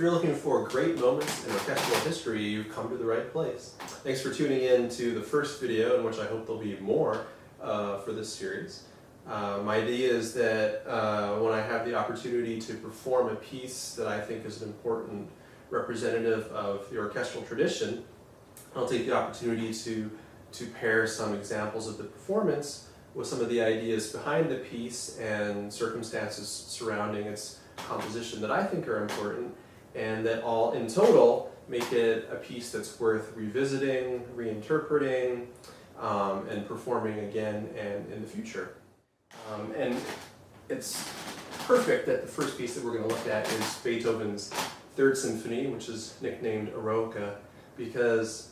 If you're looking for great moments in orchestral history, you've come to the right place. Thanks for tuning in to the first video, in which I hope there'll be more for this series. My idea is that when I have the opportunity to perform a piece that I think is an important representative of the orchestral tradition, I'll take the opportunity to pair some examples of the performance with some of the ideas behind the piece and circumstances surrounding its composition that I think are important, and that all in total make it a piece that's worth revisiting, reinterpreting, and performing again and in the future. And it's perfect that the first piece that we're going to look at is Beethoven's Third Symphony, which is nicknamed Eroica, because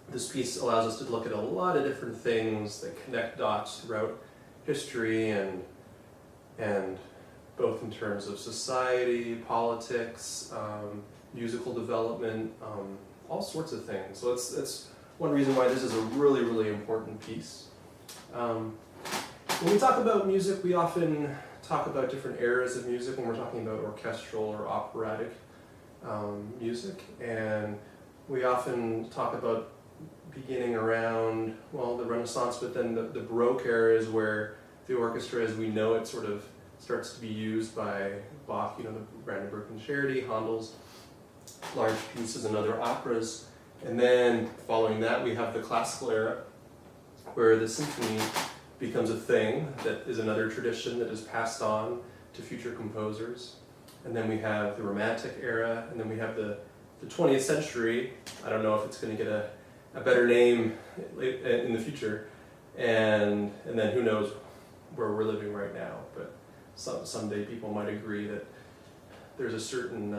this piece allows us to look at a lot of different things that connect dots throughout history and both in terms of society, politics, musical development, all sorts of things. So it's one reason why this is a really, really important piece. When we talk about music, we often talk about different eras of music when we're talking about orchestral or operatic music, and we often talk about beginning around, well, the Renaissance, but then the Baroque era is where the orchestra as we know it sort of starts to be used by Bach, the Brandenburg Concerti, Handel's large pieces and other operas. And then following that we have the classical era, where the symphony becomes a thing that is another tradition that is passed on to future composers. And then we have the Romantic era, and then we have the 20th century. I don't know if it's going to get a better name in the future, and then who knows where we're living right now, but someday people might agree that there's a certain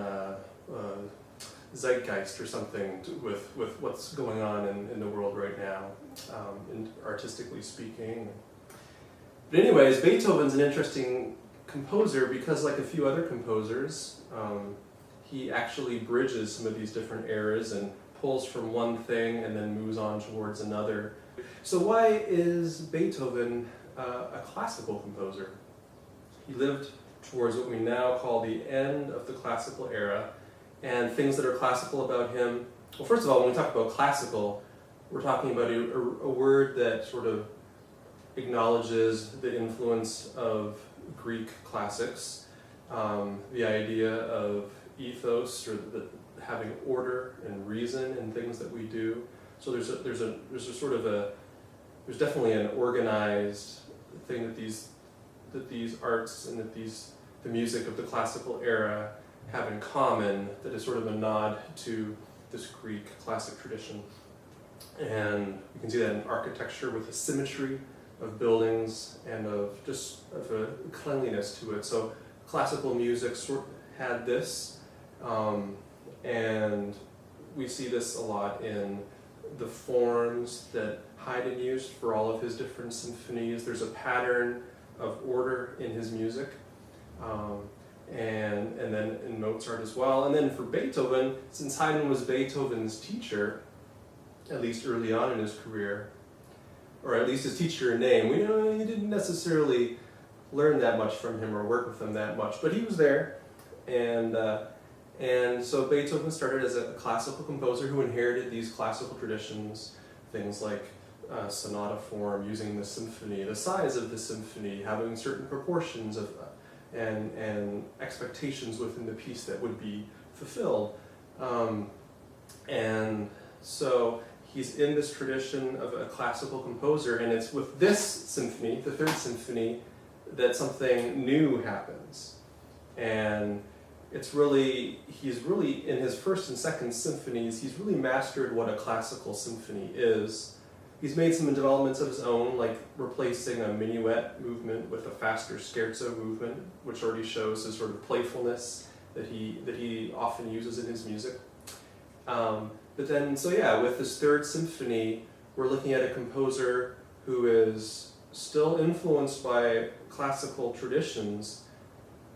zeitgeist or something with what's going on in the world right now, artistically speaking. But anyways, Beethoven's an interesting composer because, like a few other composers, he actually bridges some of these different eras and pulls from one thing and then moves on towards another. So why is Beethoven a classical composer? He lived towards what we now call the end of the classical era, and things that are classical about him. Well, first of all, when we talk about classical, we're talking about a word that sort of acknowledges the influence of Greek classics, the idea of ethos, or having order and reason in things that we do. So there's definitely an organized thing that these arts and that the music of the classical era have in common, that is sort of a nod to this Greek classic tradition. And you can see that in architecture with the symmetry of buildings and of a cleanliness to it. So classical music had this, and we see this a lot in the forms that Haydn used for all of his different symphonies. There's a pattern of order in his music, and then in Mozart as well. And then for Beethoven, since Haydn was Beethoven's teacher, at least early on in his career, or at least his teacher in name, we know he didn't necessarily learn that much from him or work with him that much, but he was there. And so Beethoven started as a classical composer who inherited these classical traditions, things like sonata form, using the symphony, the size of the symphony, having certain proportions of and expectations within the piece that would be fulfilled. And so he's in this tradition of a classical composer, and it's with this symphony, the Third Symphony, that something new happens. And he's really, in his first and second symphonies, he's really mastered what a classical symphony is. He's made some developments of his own, like replacing a minuet movement with a faster scherzo movement, which already shows his sort of playfulness that he often uses in his music. But then, so yeah, with this Third Symphony, we're looking at a composer who is still influenced by classical traditions,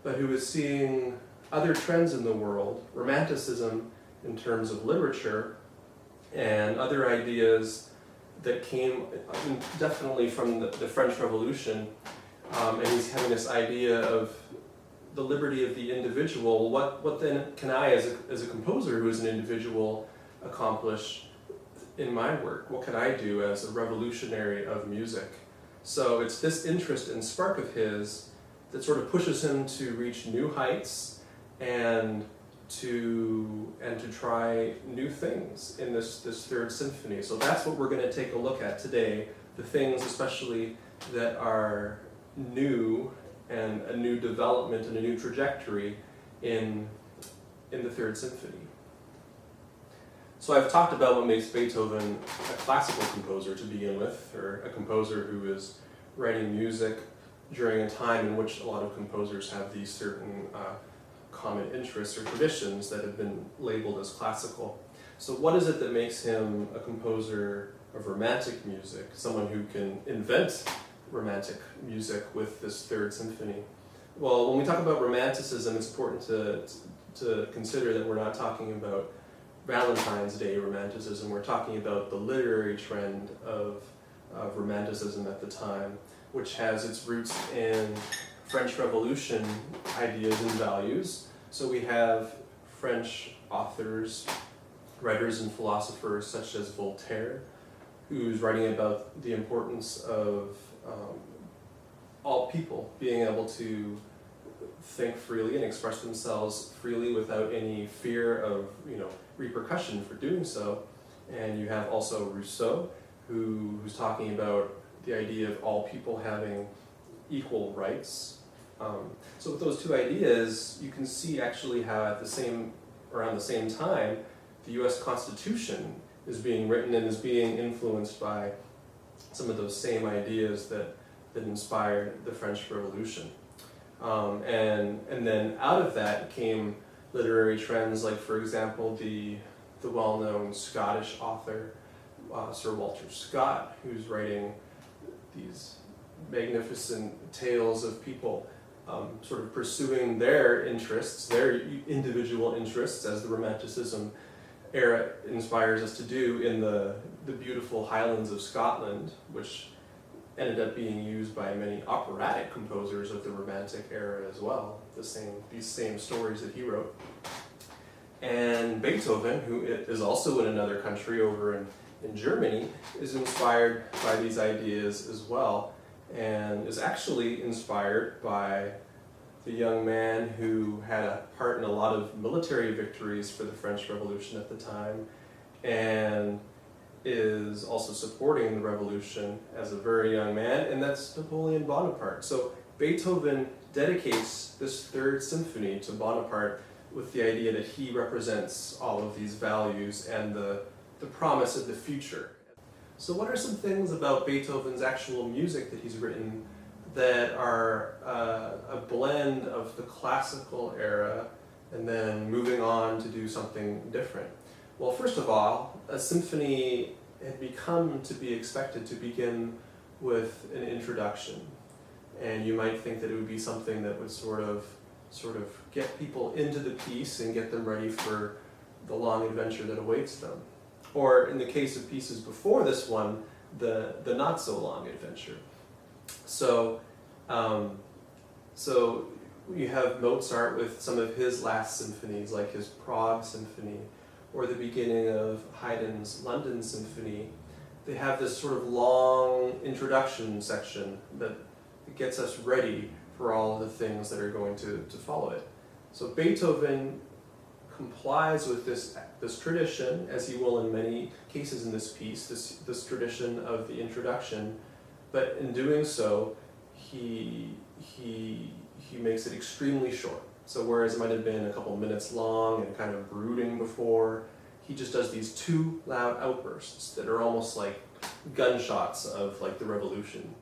but who is seeing other trends in the world, romanticism in terms of literature, and other ideas that came definitely from the French Revolution, and he's having this idea of the liberty of the individual, what then can I, as a composer who is an individual, accomplish in my work? What can I do as a revolutionary of music? So it's this interest and spark of his that sort of pushes him to reach new heights and to try new things in this third symphony. So that's what we're going to take a look at today, the things especially that are new and a new development and a new trajectory in the third symphony. So I've talked about what makes Beethoven a classical composer to begin with, or a composer who is writing music during a time in which a lot of composers have these certain common interests or traditions that have been labeled as classical. So what is it that makes him a composer of romantic music, someone who can invent romantic music with this third symphony? Well, when we talk about romanticism, it's important to consider that we're not talking about Valentine's Day romanticism. We're talking about the literary trend of romanticism at the time, which has its roots in French Revolution ideas and values. So we have French authors, writers and philosophers such as Voltaire, who's writing about the importance of all people being able to think freely and express themselves freely without any fear of repercussion for doing so. And you have also Rousseau, who's talking about the idea of all people having equal rights. So with those two ideas, you can see actually how around the same time, the US Constitution is being written and is being influenced by some of those same ideas that inspired the French Revolution. And then out of that came literary trends like, for example, the well-known Scottish author, Sir Walter Scott, who's writing these magnificent tales of people sort of pursuing their interests, their individual interests, as the Romanticism era inspires us to do in the beautiful Highlands of Scotland, which ended up being used by many operatic composers of the Romantic era as well, these same stories that he wrote. And Beethoven, who is also in another country over in Germany, is inspired by these ideas as well, and is actually inspired by the young man who had a part in a lot of military victories for the French Revolution at the time, and is also supporting the revolution as a very young man, and that's Napoleon Bonaparte. So Beethoven dedicates this third symphony to Bonaparte with the idea that he represents all of these values and the promise of the future. So what are some things about Beethoven's actual music that he's written that are a blend of the classical era and then moving on to do something different? Well, first of all, a symphony had become to be expected to begin with an introduction. And you might think that it would be something that would sort of get people into the piece and get them ready for the long adventure that awaits them. Or in the case of pieces before this one, the not so long adventure. So you have Mozart with some of his last symphonies, like his Prague Symphony, or the beginning of Haydn's London Symphony. They have this sort of long introduction section that gets us ready for all of the things that are going to follow it. So Beethoven complies with this tradition, as he will in many cases in this piece, this tradition of the introduction, but in doing so, he makes it extremely short. So whereas it might have been a couple minutes long and kind of brooding before, he just does these two loud outbursts that are almost like gunshots of like the revolution.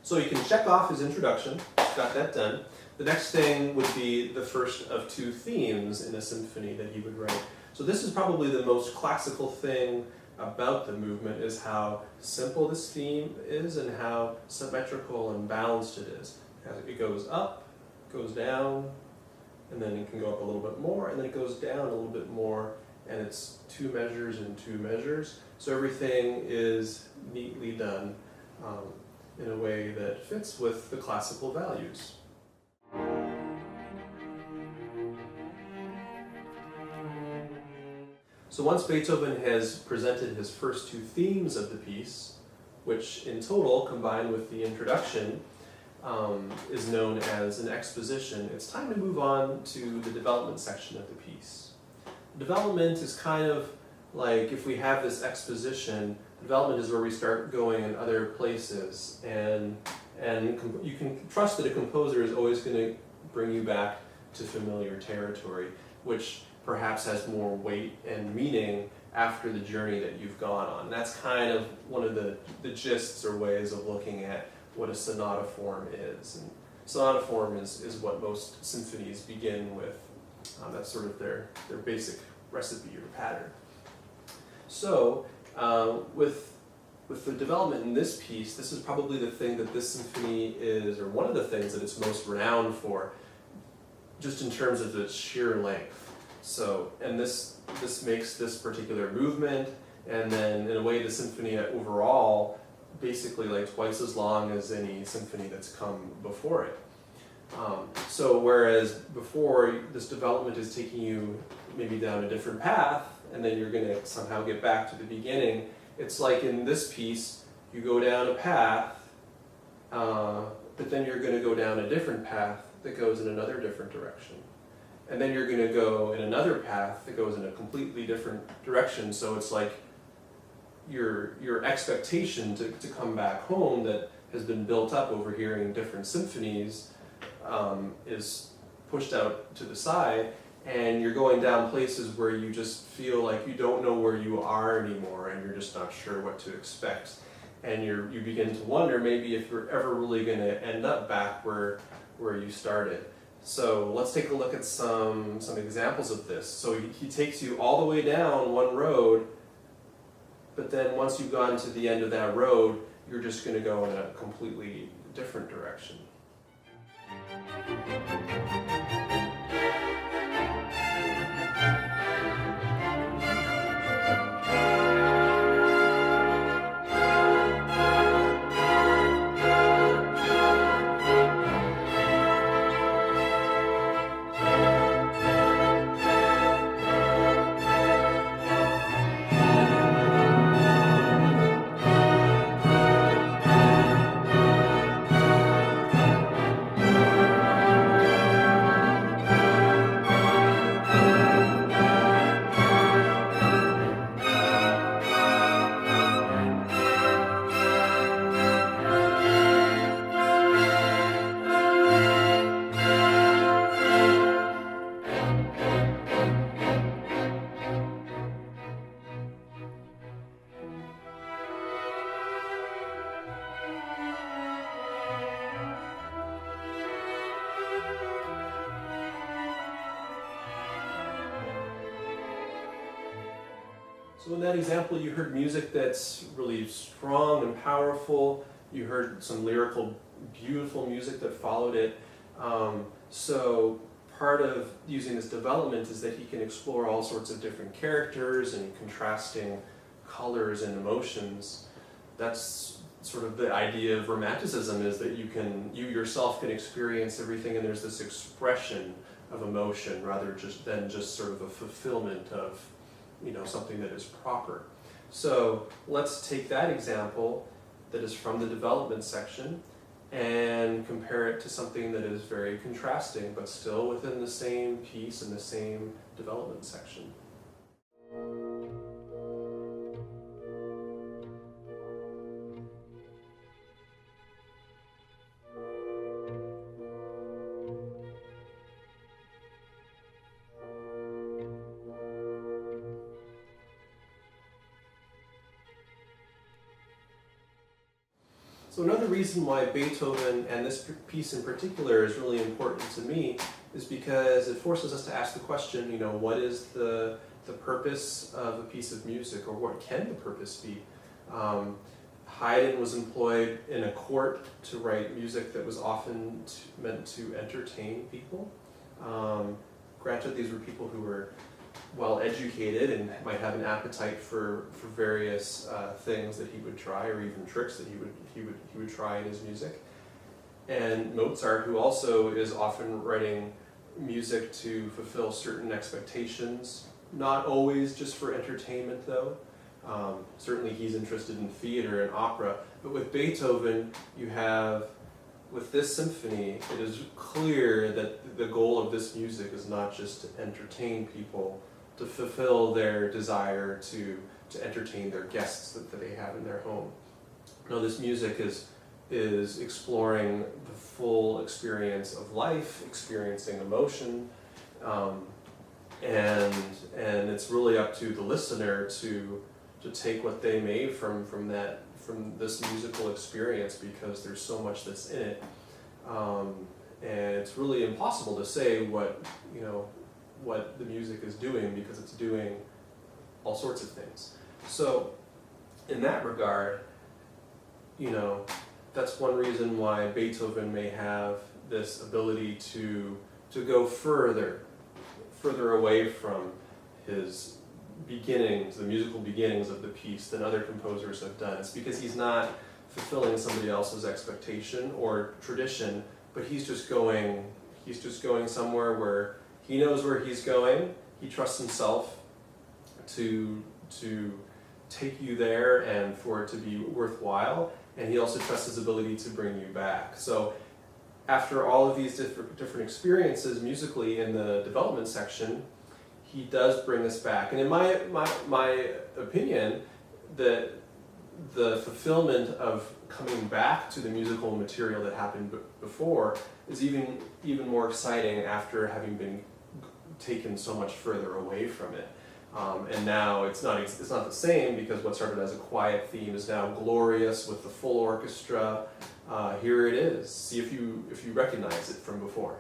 So you can check off his introduction, got that done. The next thing would be the first of two themes in a symphony that he would write. So this is probably the most classical thing about the movement, is how simple this theme is and how symmetrical and balanced it is. It goes up, goes down, and then it can go up a little bit more, and then it goes down a little bit more, and it's two measures and two measures. So everything is neatly done. in a way that fits with the classical values. So once Beethoven has presented his first two themes of the piece, which in total, combined with the introduction, is known as an exposition, it's time to move on to the development section of the piece. Development is kind of like, if we have this exposition, development is where we start going in other places, and you can trust that a composer is always going to bring you back to familiar territory, which perhaps has more weight and meaning after the journey that you've gone on. That's kind of one of the gists or ways of looking at what a sonata form is. And sonata form is what most symphonies begin with. That's sort of their basic recipe or pattern. So with the development in this piece, this is probably the thing that this symphony is, or one of the things that it's most renowned for, just in terms of its sheer length. So, and this makes this particular movement, and then in a way the symphony overall basically like twice as long as any symphony that's come before it. So whereas before, this development is taking you maybe down a different path, and then you're going to somehow get back to the beginning, it's like in this piece, you go down a path, but then you're going to go down a different path that goes in another different direction. And then you're going to go in another path that goes in a completely different direction. So it's like your expectation to come back home that has been built up over hearing different symphonies is pushed out to the side, and you're going down places where you just feel like you don't know where you are anymore, and you're just not sure what to expect. And you begin to wonder maybe if you're ever really going to end up back where you started. So let's take a look at some examples of this. So he takes you all the way down one road, but then once you've gone to the end of that road, you're just going to go in a completely different direction. So in that example, you heard music that's really strong and powerful. You heard some lyrical, beautiful music that followed it. So part of using this development is that he can explore all sorts of different characters and contrasting colors and emotions. That's sort of the idea of romanticism, is that you yourself can experience everything, and there's this expression of emotion rather than just sort of a fulfillment of something that is proper. So let's take that example that is from the development section and compare it to something that is very contrasting, but still within the same piece and the same development section. So another reason why Beethoven, and this piece in particular, is really important to me is because it forces us to ask the question, what is the purpose of a piece of music, or what can the purpose be? Haydn was employed in a court to write music that was often meant to entertain people. Granted, these were people who were well educated and might have an appetite for various things that he would try, or even tricks that he would try in his music. And Mozart, who also is often writing music to fulfill certain expectations, not always just for entertainment though. Certainly he's interested in theater and opera, but with Beethoven, you have, with this symphony, it is clear that the goal of this music is not just to entertain people, to fulfill their desire to entertain their guests that they have in their home. No, this music is exploring the full experience of life, experiencing emotion, and it's really up to the listener to take what they may from this musical experience, because there's so much that's in it, and it's really impossible to say what the music is doing, because it's doing all sorts of things. So in that regard, that's one reason why Beethoven may have this ability to go further away from his beginnings, the musical beginnings of the piece, than other composers have done. It's because he's not fulfilling somebody else's expectation or tradition, but he's just going somewhere where he knows where he's going. He trusts himself to take you there and for it to be worthwhile, and he also trusts his ability to bring you back. So after all of these different experiences musically in the development section, he does bring us back. And in my opinion, that the fulfillment of coming back to the musical material that happened before is even more exciting after having been taken so much further away from it. And now it's not the same, because what started as a quiet theme is now glorious with the full orchestra. Here it is. See if you recognize it from before.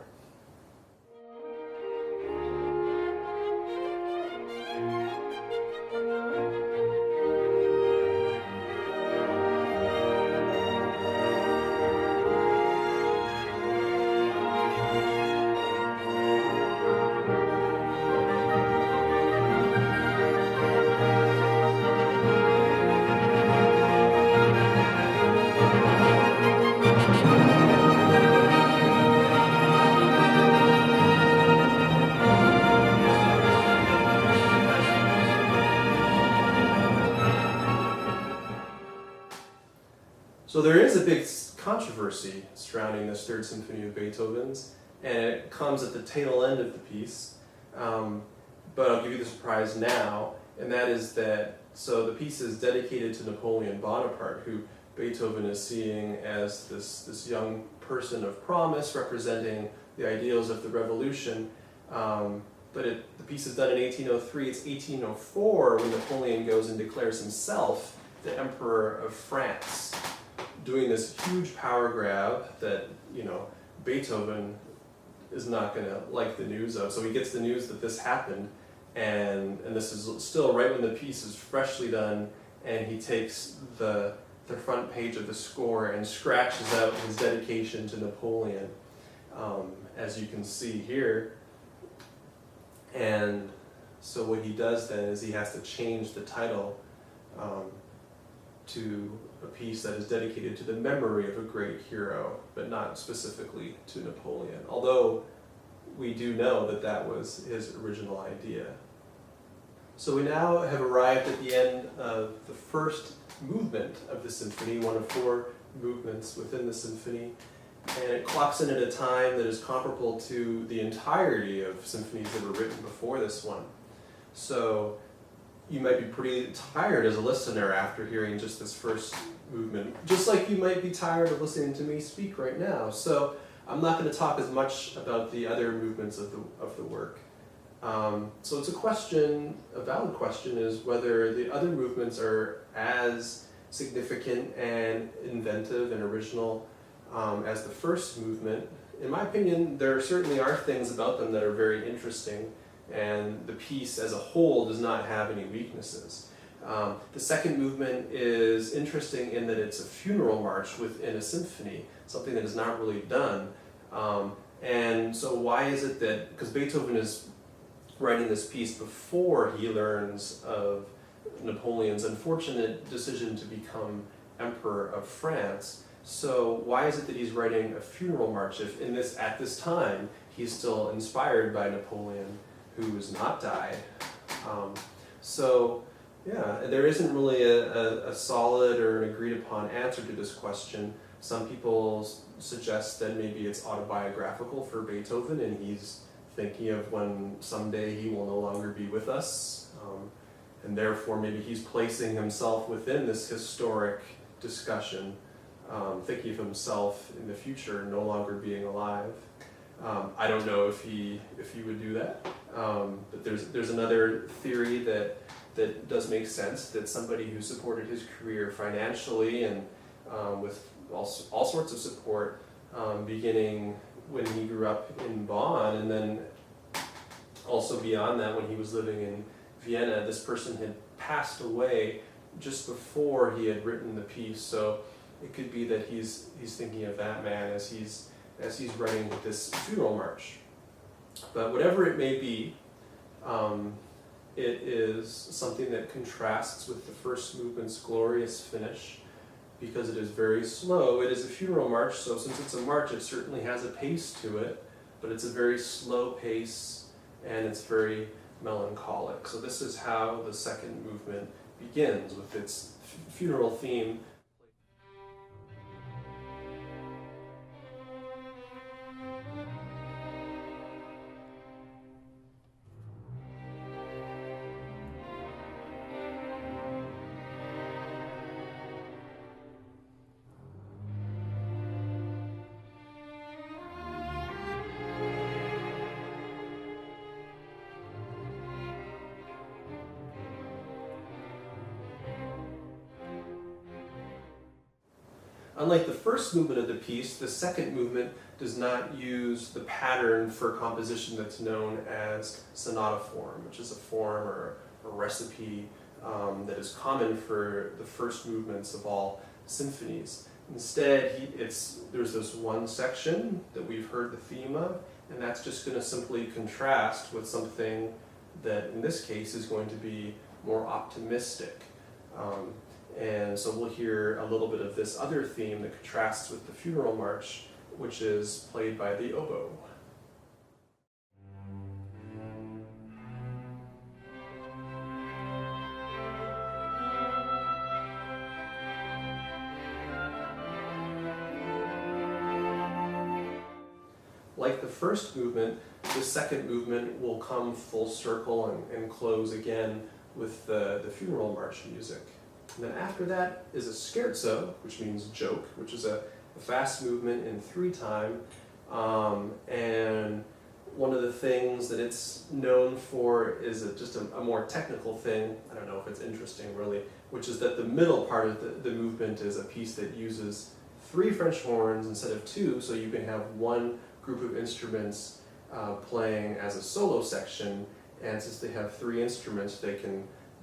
So there is a big controversy surrounding this Third Symphony of Beethoven's, and it comes at the tail end of the piece. But I'll give you the surprise now, and that is that, so the piece is dedicated to Napoleon Bonaparte, who Beethoven is seeing as this young person of promise, representing the ideals of the revolution. But the piece is done in 1803. It's 1804 when Napoleon goes and declares himself the Emperor of France, doing this huge power grab that, Beethoven is not going to like the news of. So he gets the news that this happened, and this is still right when the piece is freshly done, and he takes the front page of the score and scratches out his dedication to Napoleon, as you can see here. And so what he does then is he has to change the title to a piece that is dedicated to the memory of a great hero, but not specifically to Napoleon, although we do know that that was his original idea. So we now have arrived at the end of the first movement of the symphony, one of 4 movements within the symphony, and it clocks in at a time that is comparable to the entirety of symphonies that were written before this one. So you might be pretty tired as a listener after hearing just this first movement, just like you might be tired of listening to me speak right now. So I'm not going to talk as much about the other movements of the work. So it's a valid question, is whether the other movements are as significant and inventive and original as the first movement. In my opinion, there certainly are things about them that are very interesting, and the piece as a whole does not have any weaknesses. The second movement is interesting in that it's a funeral march within a symphony, something that is not really done. And so why is it that, because Beethoven is writing this piece before he learns of Napoleon's unfortunate decision to become Emperor of France. So why is it that he's writing a funeral march if at this time he's still inspired by Napoleon, who has not died? So yeah, there isn't really a solid or an agreed upon answer to this question. Some people suggest that maybe it's autobiographical for Beethoven and he's thinking of when someday he will no longer be with us, and therefore maybe he's placing himself within this historic discussion, thinking of himself in the future no longer being alive. I don't know if he would do that, but there's another theory that does make sense, that somebody who supported his career financially and with all sorts of support, beginning when he grew up in Bonn, and then also beyond that when he was living in Vienna, this person had passed away just before he had written the piece. So it could be that he's thinking of that man as he's writing this funeral march. But whatever it may be, it is something that contrasts with the first movement's glorious finish, because it is very slow. It is a funeral march, so since it's a march, it certainly has a pace to it, but it's a very slow pace, and it's very melancholic. So this is how the second movement begins, with its funeral theme. Unlike the first movement of the piece, the second movement does not use the pattern for composition that's known as sonata form, which is a form or a recipe that is common for the first movements of all symphonies. Instead, there's this one section that we've heard the theme of, and that's just going to simply contrast with something that, in this case, is going to be more optimistic. And so we'll hear a little bit of this other theme that contrasts with the funeral march, which is played by the oboe. Like the first movement, the second movement will come full circle and close again with the funeral march music. And then after that is a scherzo, which means joke, which is a fast movement in 3/time. And one of the things that it's known for is just a more technical thing. I don't know if it's interesting really, which is that the middle part of the movement is a piece that uses 3 French horns instead of 2, so you can have one group of instruments playing as a solo section, and since they have 3 instruments,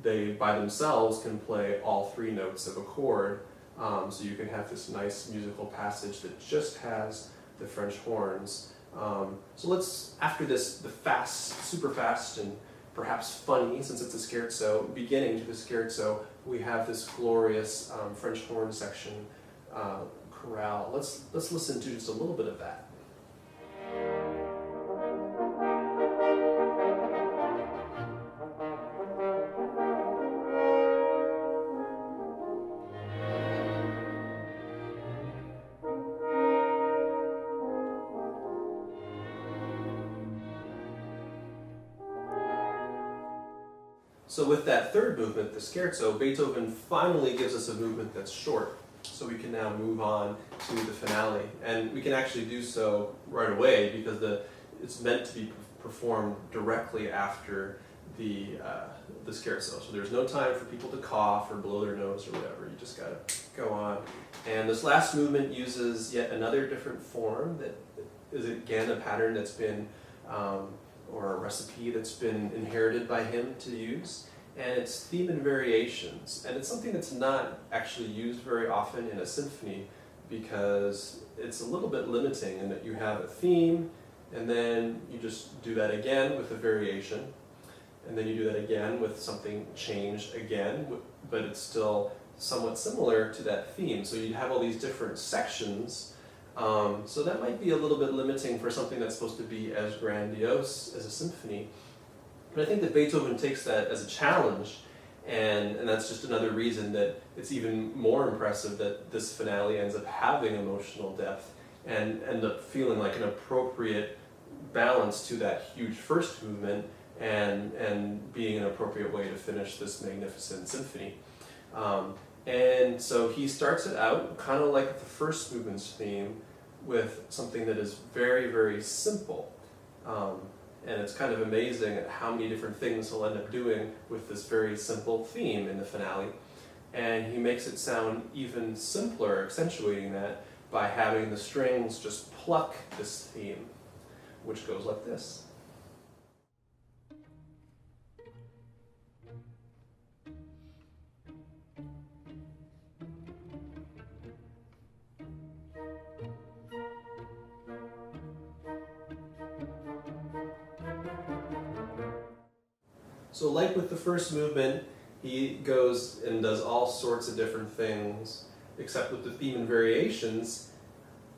they by themselves can play all 3 notes of a chord, so you can have this nice musical passage that just has the French horns. So let's, after this, the fast, super fast and perhaps funny, since it's a scherzo, beginning to the scherzo, we have this glorious French horn section chorale. Let's listen to just a little bit of that. So with that third movement, the scherzo, Beethoven finally gives us a movement that's short. So we can now move on to the finale. And we can actually do so right away because it's meant to be performed directly after the scherzo. So there's no time for people to cough or blow their nose or whatever. You just gotta go on. And this last movement uses yet another different form that is again a pattern that's been or a recipe that's been inherited by him to use, and it's theme and variations. And it's something that's not actually used very often in a symphony because it's a little bit limiting in that you have a theme and then you just do that again with a variation. and then you do that again with something changed again, but it's still somewhat similar to that theme. So you'd have all these different sections. So that might be a little bit limiting for something that's supposed to be as grandiose as a symphony. But I think that Beethoven takes that as a challenge, and that's just another reason that it's even more impressive that this finale ends up having emotional depth and end up feeling like an appropriate balance to that huge first movement and being an appropriate way to finish this magnificent symphony. And so he starts it out kind of like the first movement's theme with something that is very, very simple. And it's kind of amazing at how many different things he'll end up doing with this very simple theme in the finale. And he makes it sound even simpler, accentuating that by having the strings just pluck this theme, which goes like this. So like with the first movement, he goes and does all sorts of different things, except with the theme and variations,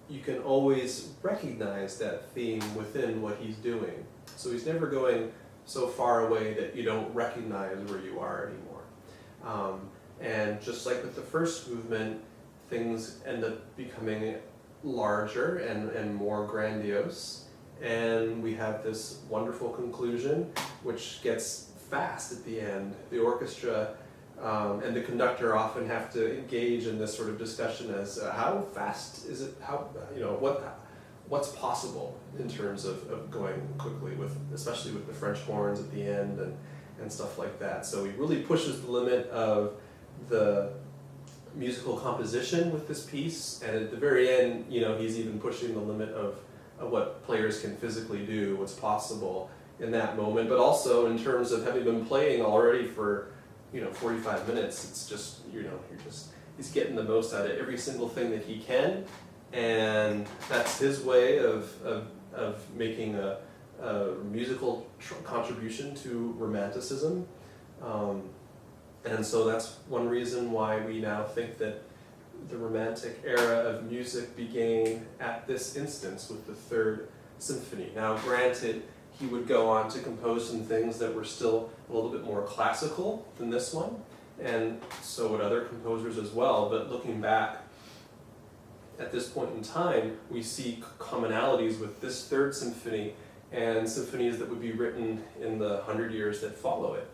you can always recognize that theme within what he's doing. So he's never going so far away that you don't recognize where you are anymore. And just like with the first movement, things end up becoming larger and more grandiose. And we have this wonderful conclusion, which gets fast at the end. The orchestra and the conductor often have to engage in this sort of discussion as how fast is it, what's possible in terms of going quickly, especially with the French horns at the end and stuff like that. So he really pushes the limit of the musical composition with this piece, and at the very end, he's even pushing the limit of what players can physically do, what's possible in that moment, but also in terms of having been playing already for 45 minutes, it's just he's getting the most out of every single thing that he can, and that's his way of making a musical contribution to Romanticism, and so that's one reason why we now think that the Romantic era of music began at this instance with the Third Symphony. Now, granted, he would go on to compose some things that were still a little bit more classical than this one, and so would other composers as well, but looking back at this point in time, we see commonalities with this Third Symphony and symphonies that would be written in the 100 years that follow it.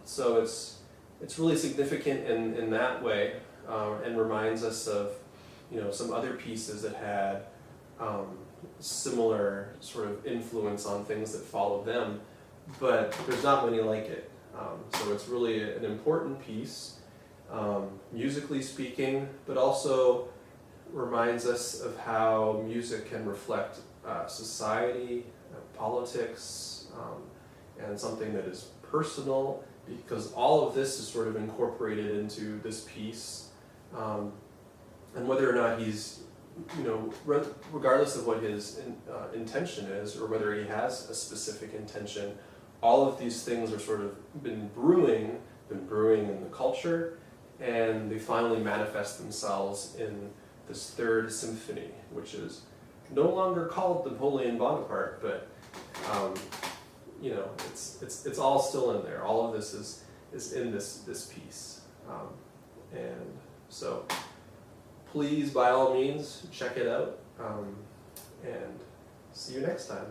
So it's really significant in that way, and reminds us of some other pieces that had similar sort of influence on things that followed them, but there's not many like it. So it's really an important piece, musically speaking, but also reminds us of how music can reflect society, politics, and something that is personal, because all of this is sort of incorporated into this piece. And whether or not he's regardless of what his intention is, or whether he has a specific intention, all of these things are sort of been brewing in the culture, and they finally manifest themselves in this Third Symphony, which is no longer called Napoleon Bonaparte, but it's all still in there. All of this is in this piece, and so. Please, by all means, check it out, and see you next time.